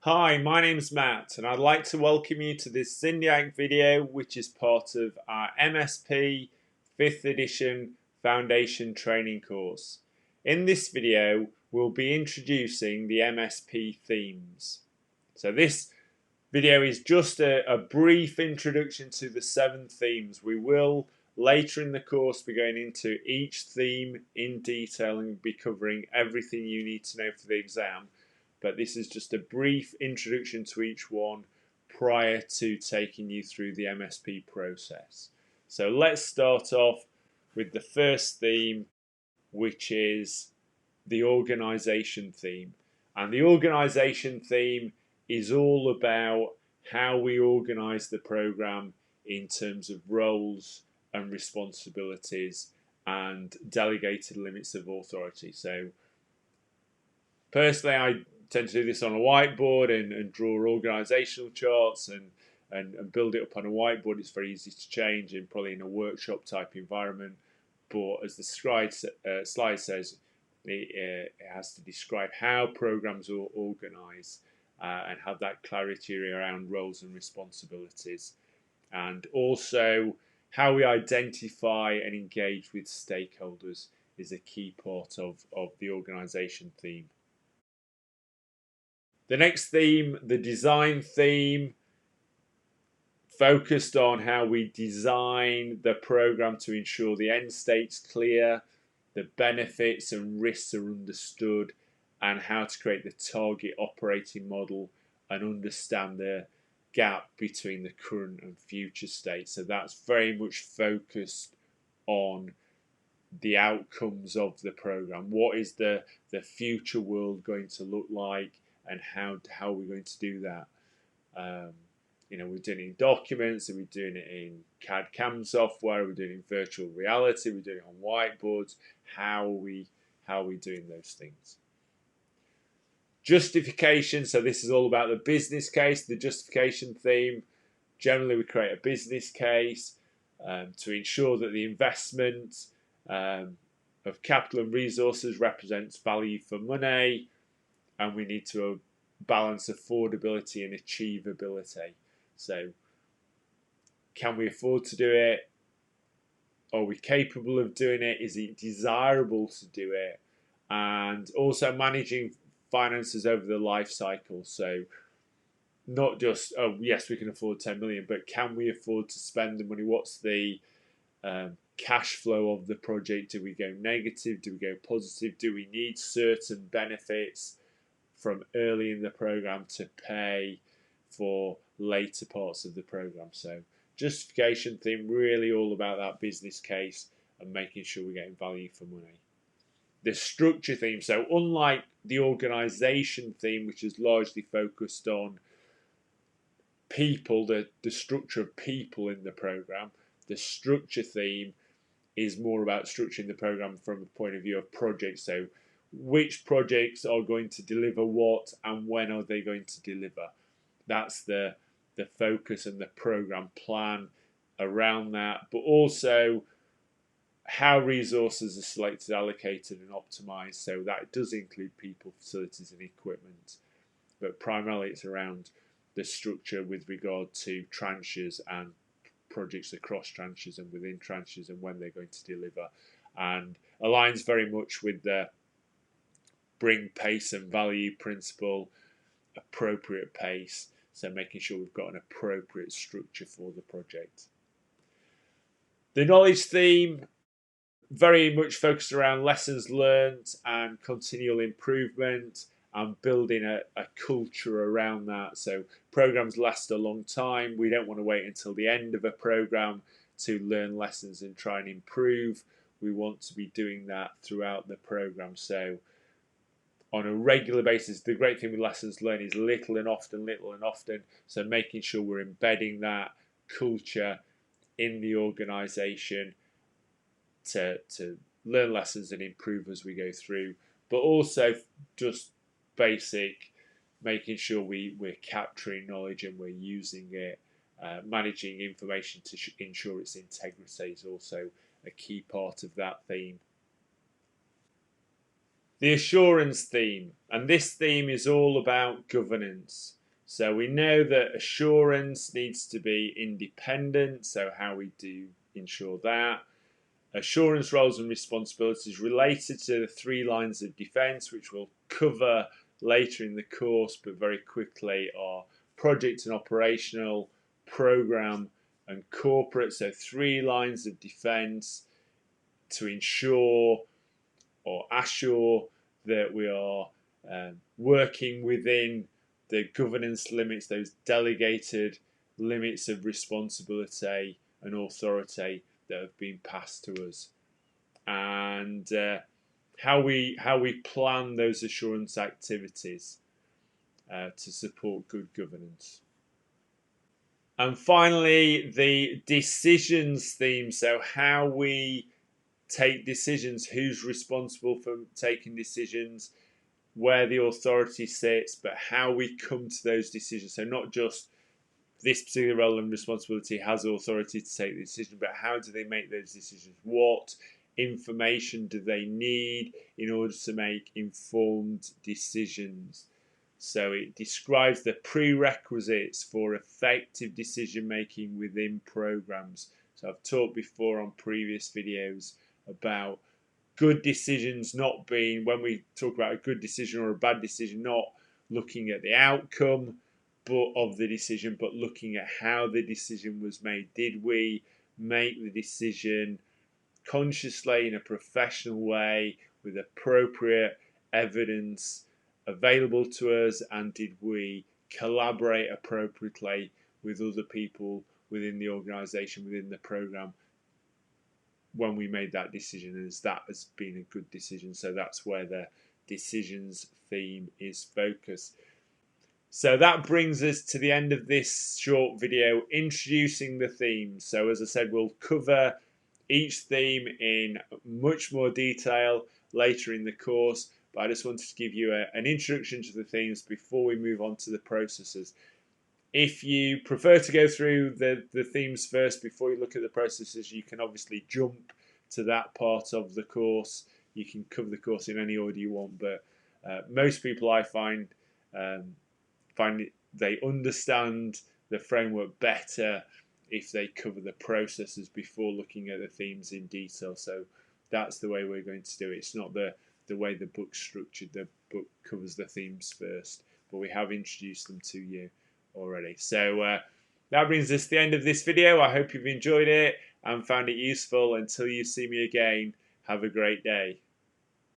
Hi, my name's Matt and I'd like to welcome you to this Zindiac video which is part of our MSP 5th edition Foundation Training course. In this video we'll be introducing the MSP themes. So this video is just a brief introduction to the 7 themes. We will later in the course be going into each theme in detail and be covering everything you need to know for the exam. But this is just a brief introduction to each one prior to taking you through the MSP process. So let's start off with the first theme, which is the organisation theme. And the organisation theme is all about how we organise the programme in terms of roles and responsibilities and delegated limits of authority. So personally, I tend to do this on a whiteboard and draw organisational charts and build it up on a whiteboard. It's very easy to change and probably in a workshop type environment. But as the slide says, it has to describe how programs are organised and have that clarity around roles and responsibilities. And also how we identify and engage with stakeholders is a key part of the organisation theme. The next theme, the design theme, focused on how we design the program to ensure the end state's clear, the benefits and risks are understood, and how to create the target operating model and understand the gap between the current and future state. So that's very much focused on the outcomes of the program. What is the future world going to look like, and how are we going to do that? We're doing it in documents, and we're doing it in CAD/CAM software, we're doing it in virtual reality, we're doing it on whiteboards. How are we doing those things? Justification. So this is all about the business case. The justification theme. Generally, we create a business case to ensure that the investment of capital and resources represents value for money, and we need to balance affordability and achievability. So can we afford to do it? Are we capable of doing it? Is it desirable to do it? And also managing finances over the life cycle. So not just, oh yes, we can afford 10 million, but can we afford to spend the money? What's the cash flow of the project? Do we go negative? Do we go positive? Do we need certain benefits from early in the program to pay for later parts of the program? So justification theme, really all about that business case and making sure we're getting value for money. The structure theme. So unlike the organisation theme, which is largely focused on people, the structure of people in the program, the structure theme is more about structuring the program from a point of view of projects. So which projects are going to deliver what and when are they going to deliver? That's the focus and the program plan around that, but also how resources are selected, allocated and optimized. So that does include people, facilities and equipment, but primarily it's around the structure with regard to tranches and projects across tranches and within tranches and when they're going to deliver, and aligns very much with the bring pace and value principle, appropriate pace. So making sure we've got an appropriate structure for the project. The knowledge theme, very much focused around lessons learned and continual improvement and building a culture around that. So programs last a long time. We don't want to wait until the end of a program to learn lessons and try and improve. We want to be doing that throughout the program. So on a regular basis, the great thing with lessons learned is little and often. So making sure we're embedding that culture in the organisation to learn lessons and improve as we go through, but also just basic, making sure we're capturing knowledge and we're using it. Managing information to ensure its integrity is also a key part of that theme. The assurance theme, and this theme is all about governance. So we know that assurance needs to be independent, so how we do ensure that. Assurance roles and responsibilities related to the 3 lines of defence, which we'll cover later in the course, but very quickly, are project and operational, programme and corporate. So 3 lines of defence to ensure or assure that we are working within the governance limits, those delegated limits of responsibility and authority that have been passed to us, and how we plan those assurance activities to support good governance. And finally, the decisions theme. So how we take decisions, who's responsible for taking decisions, where the authority sits, but how we come to those decisions. So not just this particular role and responsibility has authority to take the decision, but how do they make those decisions? What information do they need in order to make informed decisions? So it describes the prerequisites for effective decision making within programs. So I've talked before on previous videos about good decisions not being, when we talk about a good decision or a bad decision, not looking at the outcome of the decision, but looking at how the decision was made. Did we make the decision consciously in a professional way with appropriate evidence available to us, and did we collaborate appropriately with other people within the organisation, within the programme, when we made that decision, and that has been a good decision? So that's where the decisions theme is focused. So that brings us to the end of this short video introducing the themes. So as I said, we'll cover each theme in much more detail later in the course, but I just wanted to give you an introduction to the themes before we move on to the processes. If you prefer to go through the themes first before you look at the processes, you can obviously jump to that part of the course. You can cover the course in any order you want, but most people I find they understand the framework better if they cover the processes before looking at the themes in detail. So that's the way we're going to do it. It's not the way the book's structured. The book covers the themes first, but we have introduced them to you already. So that brings us to the end of this video. I hope you've enjoyed it and found it useful. Until you see me again, have a great day.